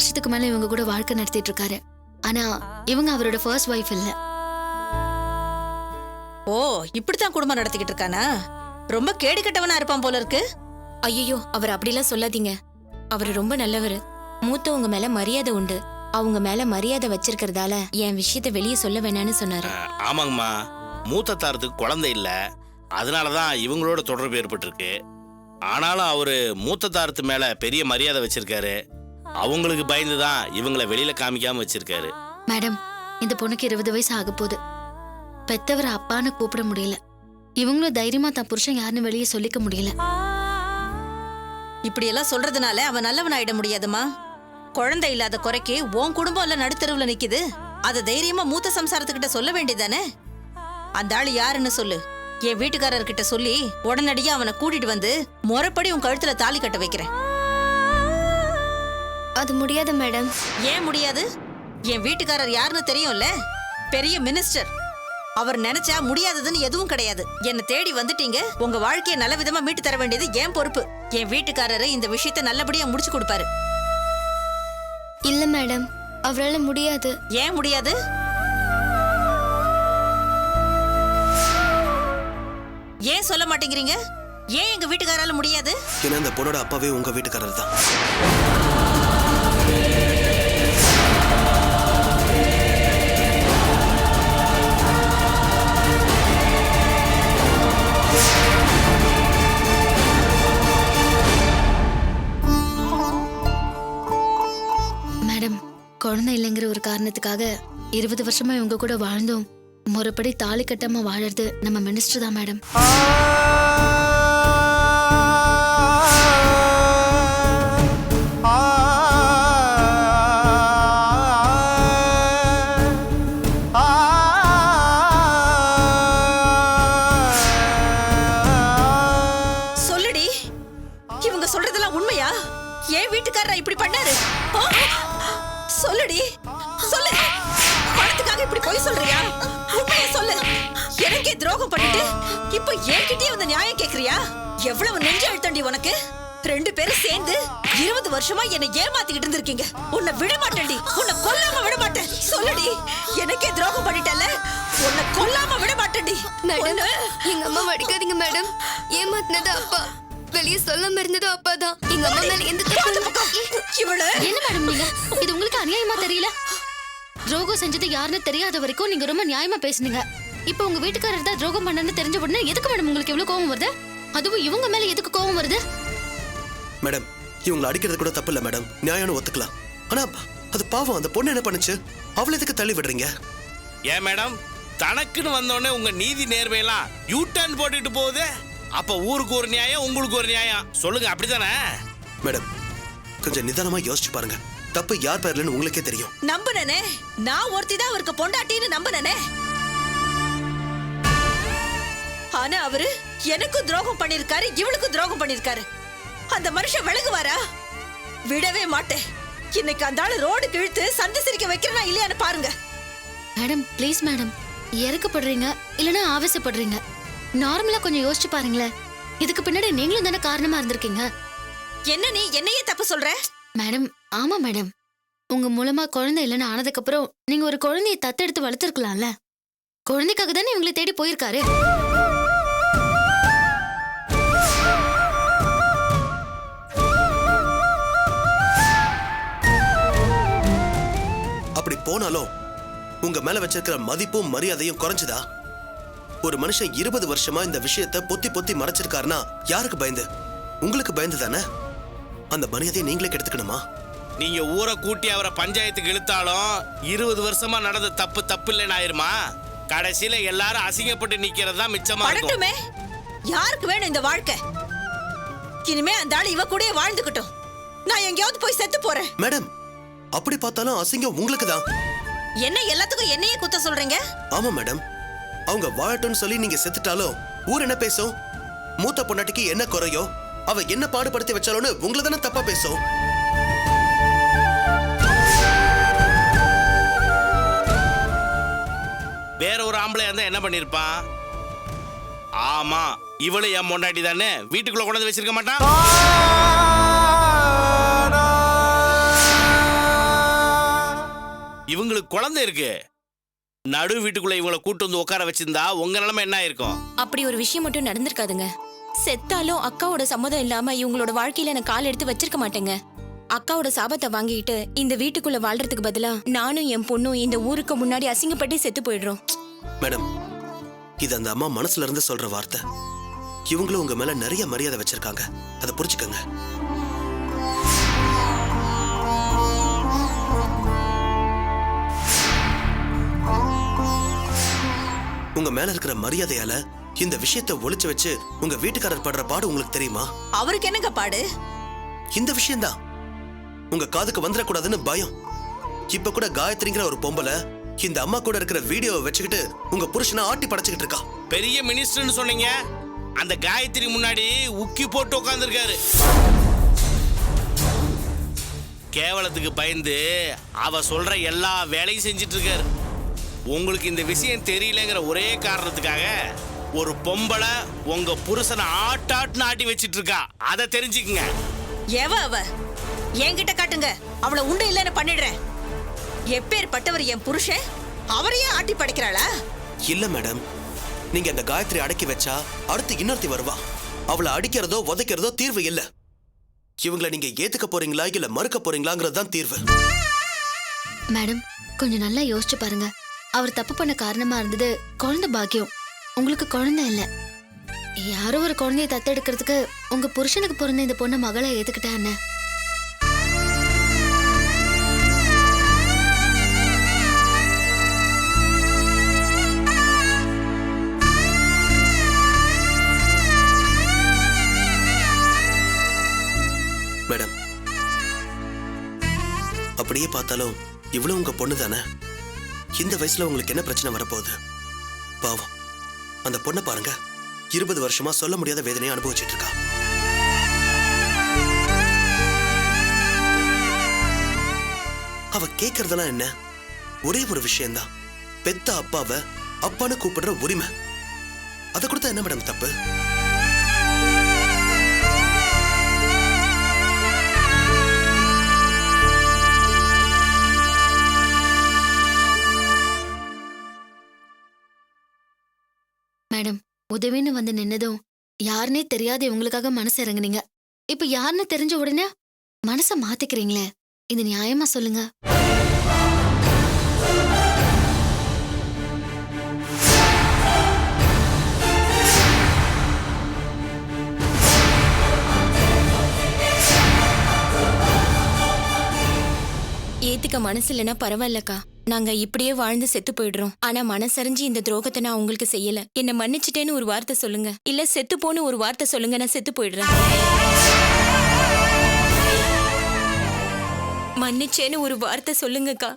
வருஷத்துக்கு மேல இவங்க கூட வாழ்க்கை நடத்திட்டு இருக்காரு. ஆனா இவங்க அவரோட ஃபர்ஸ்ட் வைஃப் இல்ல. ஓ, இப்படித்தான் குடும்பம் நடத்திக்கிட்டு இருக்கானா? ரொம்ப கேடு கெட்டவனா இருப்பான் போல இருக்கு. ஐயோ, அவர் அப்படிலாம் சொல்லாதீங்க. அவர் ரொம்ப நல்லவர். மூத்தவங்க மேல மரியாதை உண்டு. அவங்க மேல மரியாதை வச்சிருக்கிறதால என் விஷயத்த வெளியே சொல்ல வேணான்னு சொன்னாரு. ஆமாங்கம்மா, மூத்த தாரத்துக்கு குழந்தை இல்ல, அதனாலதான் இவங்களோட தொடர்பு ஏற்பட்டிருக்கு. ஆனாலும் அவரு மூத்த தாரத்து மேல பெரிய மரியாதை வச்சிருக்காரு. அவங்களுக்கு பயந்துதான் இவங்களை வெளியில காமிக்காம வச்சிருக்காரு. மேடம், இந்த பொண்ணுக்கு 20 வயசு ஆக போகுது. பெத்தவரை அப்பான்னு கூப்பிட முடியல. இவங்களும் தைரியமா தான் புருஷன் யாருன்னு வெளியே சொல்லிக்க முடியல. இப்படி எல்லாம் சொல்றதுனால அவன் நல்லவன் ஆயிட முடியாதுமா. குழந்தை இல்லாத குறைக்கு உன் குடும்பம் எல்லாம் நடுத்தருவுல நிக்குது. அதை தைரியமா மூத்த சம்சாரத்துக்கிட்ட சொல்ல வேண்டியதானே? அந்த ஆளு யாருன்னு சொல்லு. என் வீட்டுக்காரர்கிட்ட சொல்லி உடனடியா அவனை கூட்டிட்டு வந்து முறைப்படி உன் கழுத்துல தாலி கட்ட வைக்கிறேன். அது முடியாது மேடம். ஏன் முடியாது? என் வீட்டுக்காரர் யாருன்னு தெரியும்ல, பெரிய மினிஸ்டர். அவர் நினைச்சா முடியாததுன்னு எதுவும் கிடையாது. என்ன தேடி வந்துட்டீங்க, உங்க வாழ்க்கையை நல்ல விதமா மீட்டு தர வேண்டியது என் பொறுப்பு. என் வீட்டுக்காரரு இந்த விஷயத்தை நல்லபடியா முடிச்சு கொடுப்பாரு. இல்ல மேடம், அவரால் முடியாது. ஏன் முடியாது? ஏன் சொல்ல மாட்டேங்கிறீங்க? ஏன் எங்க வீட்டுக்காரால முடியாது? ஏன்னா இந்த பொண்ணோட அப்பாவே உங்க வீட்டுக்காரர் தான். மேடம், குழந்தை இல்லைங்கிற ஒரு காரணத்துக்காக 20 வருஷமா இவங்க கூட வாழ்ந்தோம். முறைப்படி தாலி கட்டாம வாழறது நம்ம மினிஸ்டர் தான் மேடம். சொல்லுடி, இவங்க சொல்றதெல்லாம் உண்மையா? ஏன் வீட்டுக்காரரா இப்படி பண்ணாரு? சொல்லுடி, சொல்லு. பணத்துக்காக இப்படி போய் சொல்றியா? உண்மையை சொல்லு. எனக்கே துரோகம் பண்ணிட்டு இப்ப என்கிட்டயே வந்து நியாயம் கேக்குறியா? எவ்வளவு நெஞ்சு அழுத்தண்டி உனக்கு? 2 பேரும் சேர்ந்து 20 வருஷமா என்னை ஏமாத்திக்கிட்டு இருந்திருக்கீங்க. உன்னை விட மாட்டேன்டி, உன்னை கொல்லாம விட மாட்டேன். சொல்லுடி, எனக்கே துரோகம் பண்ணிட்டல, உன்னை கொல்லாம விட மாட்டேன்டி. மேடம், எங்க அம்மா வடிக்காதீங்க மேடம். ஏமாத்தினது அப்பா, வெளியே சொல்லாம இருந்தது அப்பா தான். எங்க அம்மா மேல எந்த என்ன மேடம் நீங்க? இது உங்களுக்கு அநியாயமா தெரியல? துரோகம் செஞ்சது யாருன்னு தெரியாத வரைக்கும் நீங்க ரொம்ப நியாயமா பேசுனீங்க. இப்ப உங்க வீட்டுக்காரர் தான் துரோகம் பண்ணன்னு தெரிஞ்ச உடனே எதுக்கு மேடம் உங்களுக்கு எவ்வளவு கோவம் வருது? அதுவும் இவங்க மேல எதுக்கு கோவம் வருது? மேடம், இவங்களை அடிக்கிறது கூட தப்பு இல்ல மேடம், நியாயம் ஒத்துக்கலாம். ஆனா அது பாவம், அந்த பொண்ணு என்ன பண்ணுச்சு? அவளை எதுக்கு தள்ளி விடுறீங்க? ஏன் மேடம், தனக்குன்னு வந்தோடனே உங்க நீதி நேர்மையெல்லாம் யூ டர்ன் போட்டுட்டு போகுது. அப்ப ஊருக்கு ஒரு நியாயம், உங்களுக்கு ஒரு நியாயம். சொல்லுங்க, அப்படித்தானே? மேடம், கொஞ்சம் நிதானமா யோசிச்சு பாருங்க. தப்பு யார் பேர்லன்னு உங்களுக்கே தெரியும். நம்புனே, நான் ஒருத்திதான் அவருக்கு பொண்டாட்டின்னு நம்புனே. ஆனா அவரு எனக்கும் துரோகம் பண்ணிருக்காரு, இவளுக்கும் துரோகம் பண்ணிருக்காரு. அந்த மனுஷன் விலகுவாரா? விடவே மாட்டேன். இன்னைக்கு அந்த ஆளு ரோடு இழுத்து சந்தி சிரிக்க வைக்கிறனா இல்லையான்னு பாருங்க. மேடம் ப்ளீஸ் மேடம், இறக்கப்படுறீங்க இல்லைன்னா ஆவேசப்படுறீங்க. நார்மலா கொஞ்சம் யோசிச்சு பாருங்களேன். இதுக்கு பின்னாடி நீங்களும் தானே காரணமா இருந்திருக்கீங்க. என்ன நீ என்னையே தப்பு சொல்ற? மேடம், ஆமா மேடம், உங்க மூலமா குழந்தை இல்லைன்னு ஆனதுக்கு அப்புறம் நீங்க ஒரு குழந்தைய தத்தெடுத்து வளர்த்துருக்கலாம்ல. குழந்தைக்காக தானே இவங்களை தேடி போயிருக்காரு. அப்படி போனாலும் உங்க மேல வச்சிருக்கிற மதிப்பும் மரியாதையும் குறைஞ்சுதா? ஒரு மனுஷன் 20 வருஷமா இந்த விஷயத்தை பொத்தி பொத்தி மறைச்சிருக்காருன்னா யாருக்கு பயந்து? உங்களுக்கு பயந்து தானே? அந்த மரியாதையை நீங்களே கெடுத்துக்கணுமா? நீங்க ஊரை கூட்டி அவரை பஞ்சாயத்துக்கு இழுத்தாலும் 20 வருஷமா நடந்த தப்பு தப்பு இல்லைன்னு ஆயிருமா? கடைசியில எல்லாரும் அசிங்கப்பட்டு நிக்கிறதா மிச்சமா இருக்கும். படட்டுமே, யாருக்கு வேணும் இந்த வாழ்க்கை? இனிமே அந்த ஆளு இவ கூடயே வாழ்ந்துக்கிட்டோம். நான் எங்கேயாவது போய் செத்து போறேன். மேடம், அப்படி பார்த்தாலும் அசிங்கம் உங்களுக்கு தான். என்ன எல்லாத்துக்கும் என்னையே குத்த சொல்றீங்க? ஆமா மேடம், அவங்க வாழட்டும்னு சொல்லி நீங்க செத்துட்டாலும் ஊர் என்ன பேசும்? மூத்த பொண்டாட்டிக்கு என்ன குறையோ, அவ என்ன பாடுபடுத்தி வச்சாலும்னு உங்களை தானே தப்பா பேசும். வேற ஒரு ஆம்பளை இருந்தா என்ன பண்ணிருப்பான்? ஆமா, இவளு என் பொண்டாட்டி தானே, வீட்டுக்குள்ள கொண்டு வந்து வச்சிருக்க மாட்டான். இவங்களுக்கு குழந்தை இருக்கு. நடு வீட்டுக்குள்ள இவங்களை கூட்டு வந்து உட்கார வச்சிருந்தா உங்க நிலைமை என்ன இருக்கும்? அப்படி ஒரு விஷயம் மட்டும் நடந்திருக்காதுங்க. செத்தாலும் அக்காவோட சம்மதம் இல்லாம இவங்களோட வாழ்க்கையில நான் கால் எடுத்து வச்சிருக்க மாட்டேங்க. அக்காவோட சாபத்தை வாங்கிட்டு இந்த வீட்டுக்குள்ள வாழ்றதுக்கு பதிலா நானும் என் பொண்ணும் இந்த ஊருக்கு முன்னாடி அசிங்கப்பட்டு செத்து போயிடுறோம். மேடம், இது அந்த அம்மா மனசுல இருந்து சொல்ற வார்த்தை. இவங்களும் உங்க மேல நிறைய மரியாதை வச்சிருக்காங்க, அதை புரிஞ்சுக்கங்க. உங்க மேல இருக்கிற மரியாதையால இந்த விஷயத்தை ஒளிச்சு வச்சு உங்க வீட்டுக்காரர் படுற பாடு உங்களுக்கு தெரியுமா? அவருக்கு என்னங்க பாடு? இந்த விஷயம்தான் உங்க காதுக்கு வந்துடக்கூடாதுன்னு பயம். இப்ப கூட காயத்ரிங்கிற ஒரு பொம்பளை இந்த அம்மா கூட இருக்கிற வீடியோவை வச்சுக்கிட்டு உங்க புருஷனை ஆட்டி படைச்சுக்கிட்டு இருக்கா. பெரிய மினிஸ்டர்னு சொன்னீங்க, அந்த காயத்ரி முன்னாடி உக்கி போட்டு உட்கார்ந்துருக்காரு. கேவலத்துக்கு பயந்து அவ சொல்ற எல்லா வேலையும் செஞ்சிட்டு இருக்காரு. உங்களுக்கு இந்த விஷயம் தெரியலங்கிற ஒரே காரணத்துக்காக ஒரு பொம்பளை உங்க புருஷனை ஆட்டாட்டு ஆட்டி வச்சிட்டு இருக்கா. அதை தெரிஞ்சுக்குங்க. அவ என்கிட்ட காட்டுங்க, அவளை உண்டு இல்லைன்னு பண்ணிடுறேன். எப்பேற்பட்டவர் என் புருஷன், அவரையே ஆட்டி படைக்கிறாளா? இல்ல மேடம், நீங்க அந்த காயத்ரி அடக்கி வச்சா அடுத்து இன்னொருத்தி வருவா. அவளை அடிக்கிறதோ உதைக்கிறதோ தீர்வு இல்ல. இவங்களை நீங்க ஏத்துக்க போறீங்களா இல்ல மறுக்க போறீங்களாங்கிறது தான் தீர்வு. மேடம், கொஞ்சம் நல்லா யோசிச்சு பாருங்க. அவர் தப்பு பண்ண காரணமா இருந்தது குழந்தை பாக்கியம். உங்களுக்கு குழந்தை இல்ல. யாரோ ஒரு குழந்தைய தத்தெடுக்கிறதுக்கு உங்க புருஷனுக்கு பிறந்த இந்த பொண்ணை மகளை ஏத்துக்கிட்டா என்ன? மேடம், அப்படியே பார்த்தாலும் இவ்வளவு உங்க பொண்ணு தானே. இந்த வயசுல உங்களுக்கு என்ன பிரச்சனை வரப்போகுது? பாவம், அந்த பொண்ணை பாருங்க, 20 வருஷமா சொல்ல முடியாத வேதனையை அனுபவிச்சுட்டு இருக்கா. அவ கேக்குறதெல்லாம் என்ன? ஒரே ஒரு விஷயம்தான், பெத்த அப்பாவை அப்பான்னு கூப்பிடுற உரிமை. அதை கொடுத்தா என்ன மேடம் தப்பு? மேடம், உதவின்னு வந்து நின்னதும் யாருன்னே தெரியாது இவங்களுக்காக மனசு இறங்குனீங்க. இப்ப யாருன்னு தெரிஞ்ச உடனே மனச மாத்திக்கிறீங்களே, இது நியாயமா சொல்லுங்க? ஏத்துக்க மனசு இல்லைன்னா பரவாயில்லக்கா, நாங்க இப்படியே வாழ்ந்து செத்து போயிடுறோம். ஆனா மனசறிஞ்சு இந்த துரோகத்தை நான் உங்களுக்கு செய்யல. என்ன மன்னிச்சிட்டேன்னு ஒரு வார்த்தை சொல்லுங்க, இல்ல செத்து போன்னு ஒரு வார்த்தை சொல்லுங்க, நான் செத்து போயிடுறேன். மன்னிச்சேன்னு ஒரு வார்த்தை சொல்லுங்கக்கா.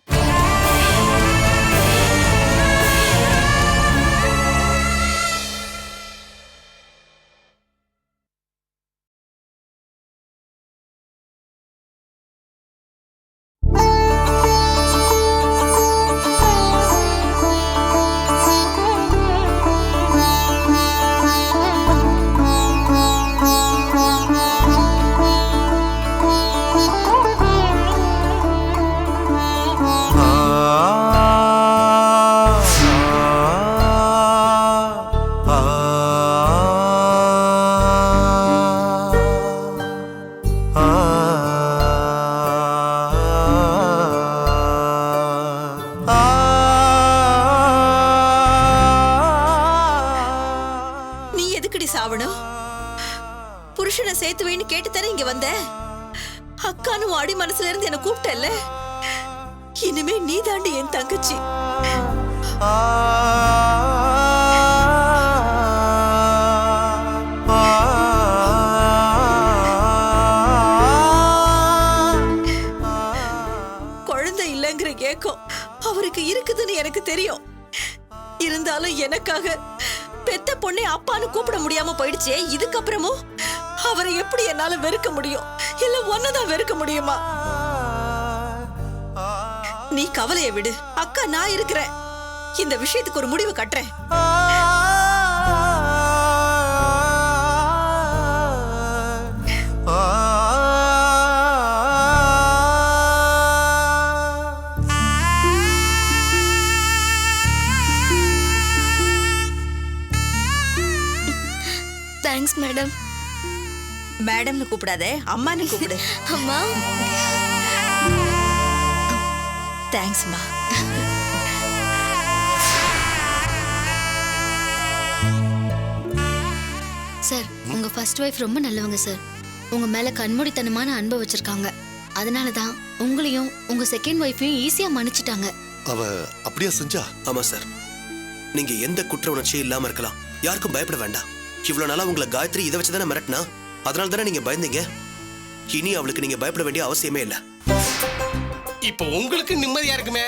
புருஷனை சேர்த்து வைன்னு கேட்டுத்தானே இங்க வந்த. அக்கானு வாடி மனசுல இருந்து என்ன கூப்பிட்டல்ல, இனிமே நீ தாண்டி என் தங்கச்சி. குழந்தை இல்லைங்கிற ஏக்கம் அவருக்கு இருக்குதுன்னு எனக்கு தெரியும். இருந்தாலும் எனக்காக பெத்த பொண்ணை அப்பான்னு கூப்பிட முடியாம போயிடுச்சே, இதுக்கப்புறமும் அவரை எப்படி என்னால வெறுக்க முடியும்? இல்ல ஒன்னதான் வெறுக்க முடியுமா? நீ கவலைய விடு அக்கா, நான் இருக்கிறேன். இந்த விஷயத்துக்கு ஒரு முடிவு கட்டுறேன். Thanks madam. மேடம்னு கூப்பிடாதே, அம்மான்னு கூப்பிடு. அம்மா. தேங்க்ஸ்மா. சார் உங்க ஃபர்ஸ்ட் ஒய்ஃப் ரொம்ப நல்லவங்க சார். உங்க மேல கண்மூடித்தனமான அன்பை வச்சிருக்காங்க. அதனால தான் உங்களையும் உங்க செகண்ட் ஒய்ஃபையும் ஈஸியா மன்னிச்சிட்டாங்க. அவ அப்படியே செஞ்சா? ஆமா சார், நீங்க எந்த குற்ற உணர்ச்சியும் இல்லாம இருக்கலாம். யாருக்கும் பயப்பட வேண்டாம். இவ்வளவு நாளா உங்களை காயத்ரி இதை வச்சுதானே மிரட்டினா, அதனால தானே நீங்க பயந்தீங்க. இனி அவளுக்கு நீங்க பயப்பட வேண்டிய அவசியமே இல்ல. இப்போ உங்களுக்கு நிம்மதியா இருக்குமே.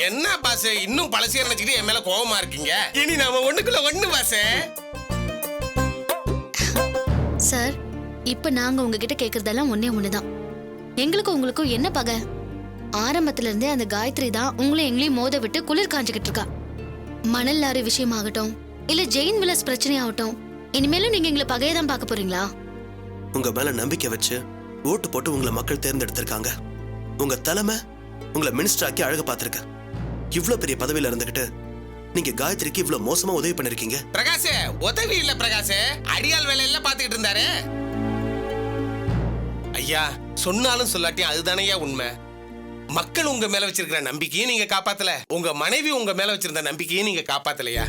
என்ன பாஸ் இன்னும் பழசியா நினைச்சிட்டு என் மேல கோவமா இருக்கீங்க? இனி நாம ஒண்ணுக்குள்ள ஒண்ணு பாஸ். சார் இப்ப நாங்க உங்ககிட்ட கேக்குறதெல்லாம் ஒண்ணே ஒண்ணுதான். எங்களுக்கும் உங்களுக்கும் என்ன பகை? ஆரம்பத்துல இருந்தே அந்த காயத்ரி தான் உங்களையும் எங்களையும் மோத விட்டு குளிர் காஞ்சுக்கிட்டு இருக்கா. மணல் லாரி விஷயமாகட்டும் இல்ல ஜெயின் விலாஸ் பிரச்சனையாகட்டும், இனிமேலும் நீங்க எங்களை பகையை தான் பார்க்க போறீங்களா? உங்க மேல நம்பிக்கை வச்சு ஓட்டு போட்டு உங்களை மக்கள் தேர்ந்தெடுத்திருக்காங்க. உங்க தலைமை உங்களை மினிஸ்டர் ஆக்கி அழக பார்த்திருக்க. இவ்வளவு பெரிய பதவியில இருந்துகிட்டு நீங்க காயத்ரிக்கு இவ்வளவு மோசமா உதவி பண்ணிருக்கீங்க. பிரகாஷ் உதவி இல்ல பிரகாஷ், அடியால் வேலையெல்லாம் பாத்துக்கிட்டு இருந்தாரு. ஐயா சொன்னாலும் சொல்லாட்டியும் அதுதானையா உண்மை. மக்கள் உங்க மேல வச்சிருக்கிற நம்பிக்கையும் நீங்க காப்பாத்தல, உங்க மனைவி உங்க மேல வச்சிருந்த நம்பிக்கையும் நீங்க காப்பாத்தலையா?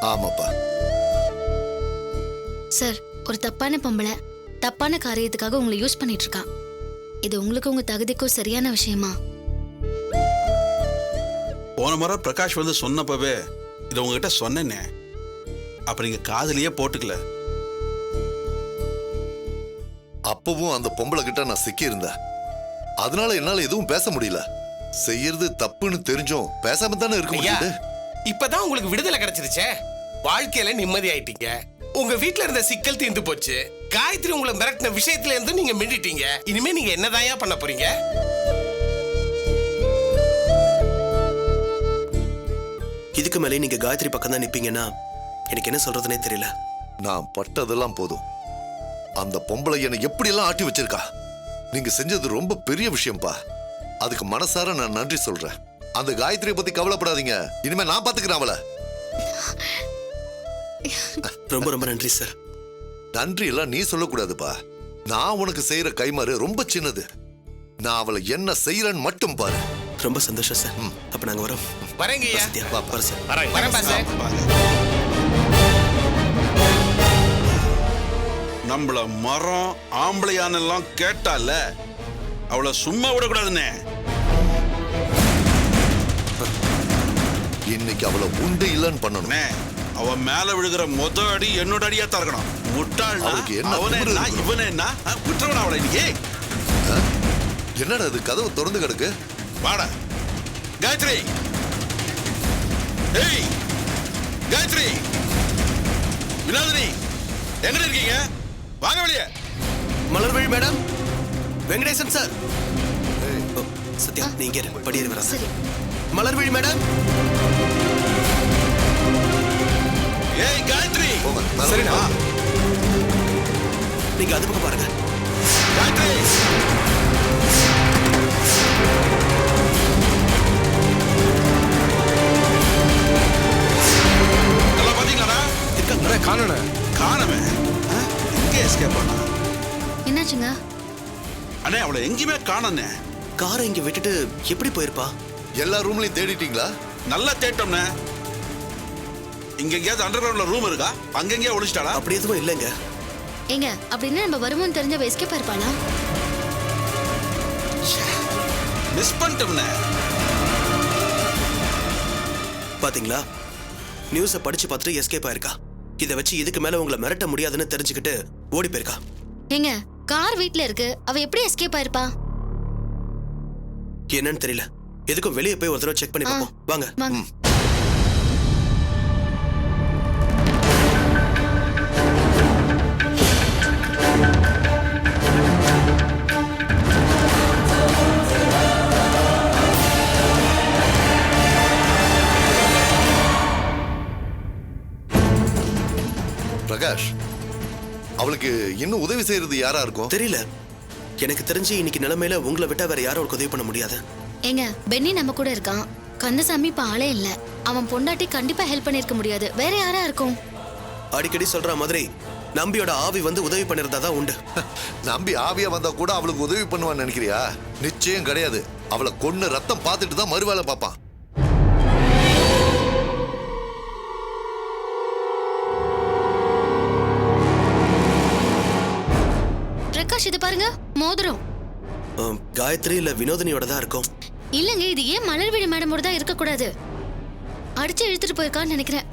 ஆமாப்பா. சார் ஒரு தப்பான பொம்பளை தப்பான காரியத்துக்காக உங்களை யூஸ் பண்ணிட்டு இருக்கா. இது உங்களுக்கு உங்க தகுதிக்கும் சரியான விஷயமா? போன முறை பிரகாஷ் வந்து சொன்னப்பவே இதை உங்ககிட்ட சொன்னேனே, அப்ப நீங்க காதலியே போட்டுக்கல. அப்பவும் அந்த பொம்பளை கிட்ட நான் சிக்கி இருந்தேன். அதனால என்னால எதுவும் பேச முடியல. செய்யறது தப்புன்னு தெரிஞ்சும் பேசாம தானே இருக்க ஐயா முடியுது. இப்பதான் உங்களுக்கு விடுதலை கிடைச்சிருச்சே, வாழ்க்கையில நிம்மதி ஆயிட்டீங்க. உங்க வீட்ல இருந்த சிக்கல் தீர்ந்து போச்சு. காயத்ரி உங்களை மிரட்டின விஷயத்துல இருந்து நீங்க மிண்டிட்டீங்க. இனிமே நீங்க என்னதாயா பண்ண போறீங்க? இதுக்கு மேலே நீங்க காயத்ரி பக்கம் தான் நிப்பீங்கன்னா எனக்கு என்ன சொல்றதுனே தெரியல. நான் பட்டதெல்லாம் போதும். அந்த பொம்பளை என்னை எப்படி எல்லாம் ஆட்டி வச்சிருக்கா. நீங்க செஞ்சது ரொம்ப பெரிய விஷயம்ப்பா. அதுக்கு மனசார நான் நன்றி சொல்றேன். அந்த காயத்ரியை பத்தி கவலைப்படாதீங்க. இனிமே நான் பாத்துக்கிறேன் அவளை. ரொம்ப ரொம்ப நன்றி சார். நன்றி எல்லாம் நீ சொல்லக்கூடாதுப்பா. நான் உனக்கு செய்யற கைமாறு ரொம்ப சின்னது. நான் அவளை என்ன செய்யறேன்னு மட்டும் பாரு. ரொம்ப சந்தோஷம் சார். அப்ப நாங்க வரோம். வரேங்க ஐயா. சத்யா, வரோம் சார். வரேன் பாஸ். நம்மள மரம் ஆம்பளையானெல்லாம் கேட்டால அவளை சும்மா விடக்கூடாதுன்னே. இன்னைக்கு அவளை உண்டு இல்லைன்னு பண்ணணும். அவ மேல விழுகிற மொத அடி என்னோட அடியா தரக்கணும். முட்டாள் அவளுக்கு என்ன அவனே திமிரு என்ன இருக்கு? இவனே என்ன விட்டுறவன அவளை இன்னைக்கு. என்னடா அது கதவு திறந்து கிடக்கு? வாடா காயத்ரி. ஏய் காயத்ரி, வினோதினி எங்க இருக்கீங்க? வாங்க வெளியே. Malarvizhi madam, Venkatesan sir. ஓ, சத்யா நீங்க படியேறி வரா சார். மலர்விழி மேடம். ஏய் காயத்ரி. சரிடா, நீங்க அது பக்கம் பாருங்க. காயத்ரி நல்லா பாத்தீங்களாடா? இருக்காங்க காணோட காணமே எங்க எஸ்கேப் பண்ணா? என்னாச்சுங்க? அண்ணே அவளை எங்கேயுமே காணனே. காரை இங்க விட்டுட்டு எப்படி போயிருப்பா? எல்லா ரூம்லயும் தேடிட்டீங்களா? நல்லா தேட்டோம்னே. இங்க எங்கேயாவது அண்டர் கிரவுண்ட்ல ரூம் இருக்கா? அங்க எங்கேயா ஒளிச்சிட்டாளா? அப்படி எதுவும் இல்லைங்க. ஏங்க அப்படின்னா நம்ம வருவோம் தெரிஞ்ச எஸ்கேப் ஆயிருப்பாளா? மிஸ் பண்ணிட்டோம்னே. பாத்தீங்களா, நியூஸ படிச்சு பார்த்துட்டு எஸ்கேப் ஆயிருக்கா. இதை வச்சு இதுக்கு மேல உங்களை மிரட்ட முடியாதுன்னு தெரிஞ்சுக்கிட்டு ஓடி போயிருக்கா. ஏங்க கார் வீட்ல இருக்கு, அவ எப்படி எஸ்கேப் ஆயிருப்பா? என்னன்னு தெரியல. எதுக்கும் வெளியே போய் ஒரு தடவை செக் பண்ணி பார்ப்போம். வாங்க. வாங்க. பிரகாஷ், அவளுக்கு இன்னும் உதவி செய்யறது யாரா இருக்கும்? தெரியல. எனக்கு தெரிஞ்சு இன்னைக்கு நிலைமையில உங்களை விட்டா வேற யாரும் அவளுக்கு உதவி பண்ண முடியாது. ஏங்க பென்னி நம்ம கூட இருக்கான். கந்தசாமி இப்ப ஆளே இல்ல. அவன் பொண்டாட்டி கண்டிப்பா ஹெல்ப் பண்ணிருக்க முடியாது. வேற யாரா இருக்கும்? அடிக்கடி சொல்ற மாதிரி நம்பியோட ஆவி வந்து உதவி பண்ணிருந்தா தான் உண்டு. நம்பி ஆவியா வந்தா கூட அவளுக்கு உதவி பண்ணுவான்னு நினைக்கிறியா? நிச்சயம் கிடையாது. அவளை கொன்னு ரத்தம் பார்த்துட்டு தான் மறுவேளை பார்ப்பான். பிரகாஷ் இது பாருங்க, மோதிரம். காயத்ரி இல்ல வினோதினியோட தான் இருக்கும். இல்லங்க, இது ஏன் மலர்விழி மேடமோட தான் இருக்க கூடாது. அடிச்சு இழுத்துட்டு போயிருக்கான்னு நினைக்கிறேன்.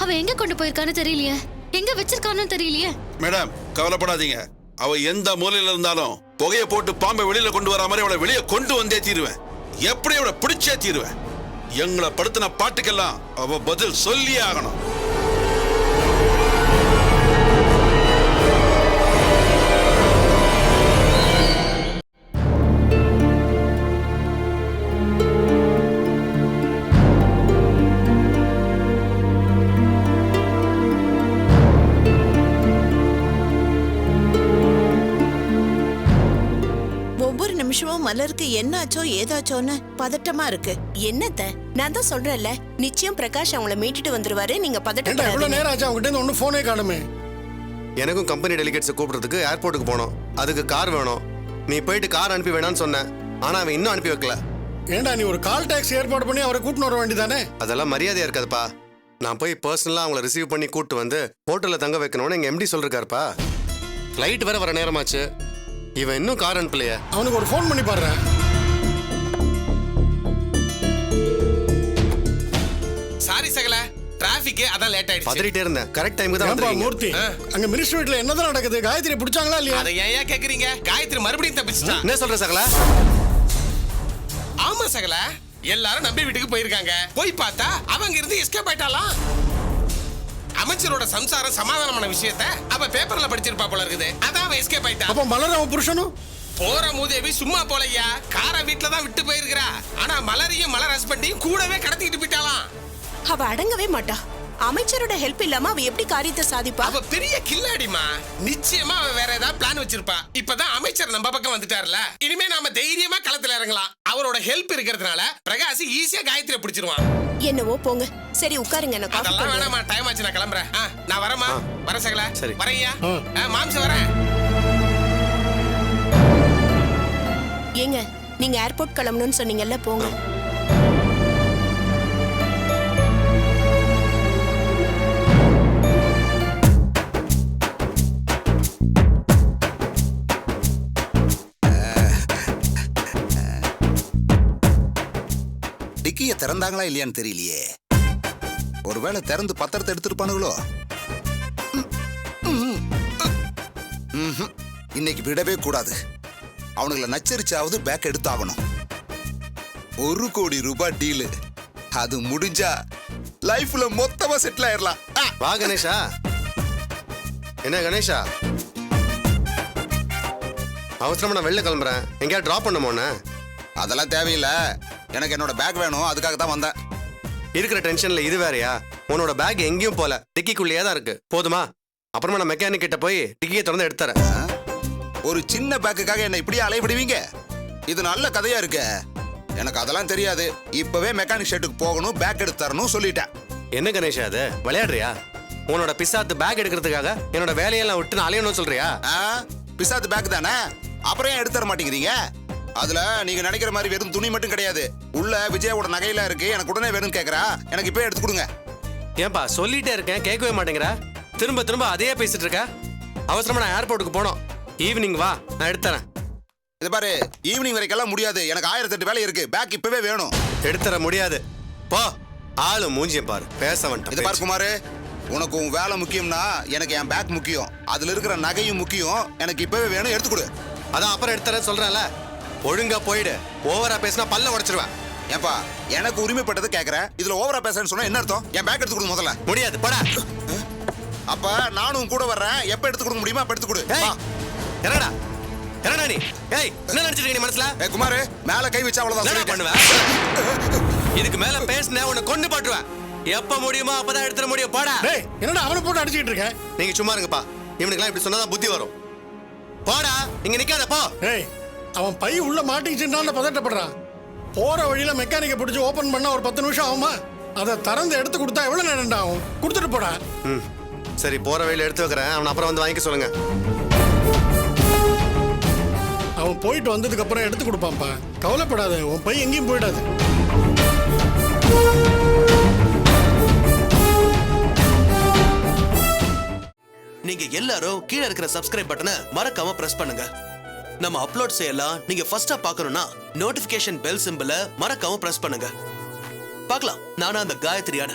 அவ எங்க கொண்டு போயிருக்கான்னு தெரியலையே, எங்க வச்சிருக்கான்னு தெரியலையே. மேடம் கவலைப்படாதீங்க. அவ எந்த மூலையில இருந்தாலும் புகையை போட்டு பாம்பை வெளியில கொண்டு வர மாதிரி அவளை வெளியே கொண்டு வந்தே தீருவேன். எப்படி அவளை பிடிச்சே தீருவேன். எங்களை படுத்தின பாட்டுக்கெல்லாம் அவ பதில் சொல்லியே ஆகணும். ஒவ்வொரு நிமிஷமும் மலருக்கு என்னாச்சோ ஏதாச்சோன்னு பதட்டமா இருக்கு. என்னத்த நான் தான் சொல்றேன்ல, நிச்சயம் பிரகாஷ் அவங்கள மீட்டுட்டு வந்துருவாரு. நீங்க எவ்வளவு பதட்டப்படாதீங்க. நேரம் ஆச்சு அவங்ககிட்ட இருந்து ஒன்னும் போனே காணுமே. எனக்கும் கம்பெனி டெலிகேட்ஸை கூப்பிடுறதுக்கு ஏர்போர்ட்டுக்கு போனோம். அதுக்கு கார் வேணும். நீ போயிட்டு கார் அனுப்பி வேணான்னு சொன்னேன். ஆனா அவன் இன்னும் அனுப்பி வைக்கல. ஏண்டா நீ ஒரு கால் டாக்ஸி ஏற்பாடு பண்ணி அவரை கூட்டின்னு வர வேண்டியதானே? அதெல்லாம் மரியாதையா இருக்காதுப்பா. நான் போய் பர்சனலா அவங்கள ரிசீவ் பண்ணி கூட்டு வந்து ஹோட்டல்ல தங்க வைக்கணும்னு எங்க எம்டி சொல்லிருக்காருப்பா. ஃப்ளைட் வேற வர நேரமாச்சு. இவன் இன்னும் கார் அனுப்பலையே. அவனுக்கு ஒரு ஃபோன் பண்ணி பாடுறேன். சாரி சகல, டிராபிக் அதான் லேட் ஆயிடுச்சு. பதறிட்டே இருந்தேன். கரெக்ட் டைமுக்கு தான் ஏன்பா வந்தீங்க. மூர்த்தி, அங்க மினிஸ்டர் வீட்ல என்னதான் நடக்குது? காயத்ரி பிடிச்சாங்களா இல்லையா? அதை ஏன் கேக்குறீங்க? காயத்ரி மறுபடியும் தப்பிச்சிட்டான். என்ன சொல்ற சகல? ஆமா சகல, எல்லாரும் நம்பி வீட்டுக்கு போயிருக்காங்க. போய் பார்த்தா அவங்க இருந்து எஸ்கேப் ஆயிட்டாலாம். அமைச்சரோட சம்சாரம் சமாதானமான விஷயத்த அவ பேப்பர்ல படிச்சிருப்பா போல இருக்குது. அதான் அவ எஸ்கேப் ஆயிட்டா. அப்ப மலர் அவன் புருஷனும் போற மூதேவி சும்மா போலையா, காரை வீட்டுல தான் விட்டு போயிருக்கிறா. ஆனா மலரையும் மலர் ஹஸ்பண்டையும் கூடவே கடத்திட்டு போயிட்டாலாம். அவ அடங்கவே மாட்டா. அமைச்சரோட ஹெல்ப் இல்லாம அவ எப்படி காரியத்தை சாதிப்பா? அவ பெரிய கில்லாடிமா. நிச்சயமா அவ வேற ஏதாவது பிளான் வச்சிருப்பா. இப்பதான் அமைச்சர் நம்ம பக்கம் வந்துட்டார்ல, இனிமே நாம தைரியமா களத்துல இறங்கலாம். அவரோட ஹெல்ப் இருக்கிறதுனால பிரகாஷ் ஈஸியா காயத்ரியை பிடிச்சிருவான். என்னவோ போங்க. சரி உட்காருங்க, நான் காஃபி அதெல்லாம் கொண்டு வரேன். வேணாமா, டைம் ஆச்சு, நான் கிளம்புறேன். நான் வரேம்மா. வர சகல. சரி. வரையா மாம்சம் வரேன். ஏங்க, நீங்க ஏர்போர்ட் கிளம்பணும்னு சொன்னீங்கல்ல, போங்க. டிக்கிய திறந்தாங்களா இல்லையான்னு தெரியலையே. ஒருவேளை திறந்து பத்திரத்தை எடுத்துருப்பானுங்களோ. இன்னைக்கு விடவே கூடாது. அவனுங்களை நச்சரிச்சாவது பேக் எடுத்தாகணும். 1 கோடி ரூபாய் டீலு. அது முடிஞ்சா லைஃப்ல மொத்தமா செட்டில் ஆயிரலாம். வா கணேஷா. என்ன கணேஷா, அவசரமா நான் வெளில கிளம்புறேன். எங்கேயா டிராப் பண்ணுமோண்ணே? அதெல்லாம் தேவையில்லை. எனக்கு என்னோட பேக் வேணும். அதுக்காக தான் வந்தேன். இருக்கிற டென்ஷன்ல இது வேறயா? உன்னோட பேக் எங்கேயும் போல, டிக்கிக்குள்ளேயே தான் இருக்கு. போதுமா? அப்புறமா நான் மெக்கானிக் கிட்ட போய் டிக்கியை திறந்து எடுத்துறேன். ஒரு சின்ன பேக்குக்காக என்ன இப்படியே அலைவிடுவீங்க? இது நல்ல கதையா இருக்கு. எனக்கு அதெல்லாம் தெரியாது. இப்பவே மெக்கானிக் ஷெட்டுக்கு போகணும், பேக் எடுத்து தரணும் சொல்லிட்டேன். என்ன கணேஷா அது, விளையாடுறியா? உன்னோட பிசாத்து பேக் எடுக்கிறதுக்காக என்னோட வேலையெல்லாம் விட்டு நான் அலையணும்னு சொல்றியா? பிசாத்து பேக் தானே, அப்புறம் ஏன் எடுத்து தர மாட்டேங்கிறீங்க? அதுல நீங்க நினைக்கிற மாதிரி வெறும் துணி மட்டும் கிடையாது. உள்ள விஜயோட நகையெல்லாம் இருக்கு. எனக்கு உடனே வேணும்னு கேக்குறா. எனக்கு இப்பவே எடுத்து கொடுங்க. ஏன்பா சொல்லிட்டே இருக்கேன், கேட்கவே மாட்டேங்கிற. திரும்ப திரும்ப அதையே பேசிட்டு இருக்க. அவசரமா நான் ஏர்போர்ட்டுக்கு போனோம். ஈவினிங் வா, நான் எடுத்துறேன். இது பாரு, ஈவினிங் வரைக்கெல்லாம் முடியாது. எனக்கு 1008 வேலை இருக்கு. பேக் இப்பவே வேணும். எடுத்துற முடியாது. போ. ஆளு மூஞ்சியம் பாரு, பேச இது வந்துட்டேன். பாரு குமாரு, உனக்கு உன் வேலை முக்கியம்னா எனக்கு என் பேக் முக்கியம். அதுல இருக்கிற நகையும் முக்கியம். எனக்கு இப்பவே வேணும், எடுத்து கொடு. அதான் அப்புறம் எடுத்துறேன்னு சொல்றேன்ல. ஒழுங்கா போயிடு. ஓவரா பேசினா பல்ல உடைச்சிருவேன். ஏன்பா, எனக்கு உரிமைப்பட்டது கேக்குறேன். இதுல ஓவரா பேசுறேன்னு சொன்னா என்ன அர்த்தம்? என் பேக் எடுத்து கொடு முதல்ல. முடியாது, போடா. அப்ப நானும் கூட வர்றேன். எப்ப எடுத்து கொடுக்க முடியுமா அப்ப எடுத்து கொடு. ஏய், என்னடா என்னடா நீ? ஏய், என்ன நினைச்சிட்டு நீ மனசுல? ஏய் குமாரு, மேல கை வச்சா அவ்வளவுதான் என்னடா சொல்லிட்டேன். பண்ணுவ? இதுக்கு மேல பேசினே உன்னை கொண்டு போட்டுருவேன். எப்ப முடியுமோ அப்பதான் எடுத்துட முடியும். போடா. டேய், என்னடா அவனை போட்டு அடிச்சிட்டு இருக்க? நீங்க சும்மா இருங்கப்பா. இவனுக்குலாம் இப்படி சொன்னாதான் புத்தி வரும். போடா, இங்க நிக்காத, போ. ஏய், அவன் பை உள்ள மாட்டிக்கிச்சுன்னு பதட்டப்படுறான். போற வழியில மெக்கானிக்கை பிடிச்சி ஓபன் பண்ணா ஒரு 10 நிமிஷம் ஆகுமா? அதை திறந்து எடுத்து கொடுத்தா எவ்வளவு நேரம் ஆகும்? கொடுத்துட்டு போடா. சரி போற வழியில எடுத்து வைக்கிறேன், அவன் அப்புறம் வந்து வாங்கிக்க சொல்லுங்க. அவன் போயிட்டு வந்ததுக்கு அப்புறம் எடுத்து கொடுப்பான்ப்பா, கவலைப்படாத. உன் பை எங்கேயும் போயிடாது. நீங்க எல்லாரும் கீழே இருக்கிற சப்ஸ்கிரைப் பட்டனை மறக்காம பிரஸ் பண்ணுங்க. நம்ம அப்லோட் செய்யலாம் நீங்க ஃபர்ஸ்டா பார்க்கணும்னா நோட்டிபிகேஷன் பெல் சிம்பலை மறக்காம பிரஸ் பண்ணுங்க. பார்க்கலாம் நானா அந்த காயத்ரியான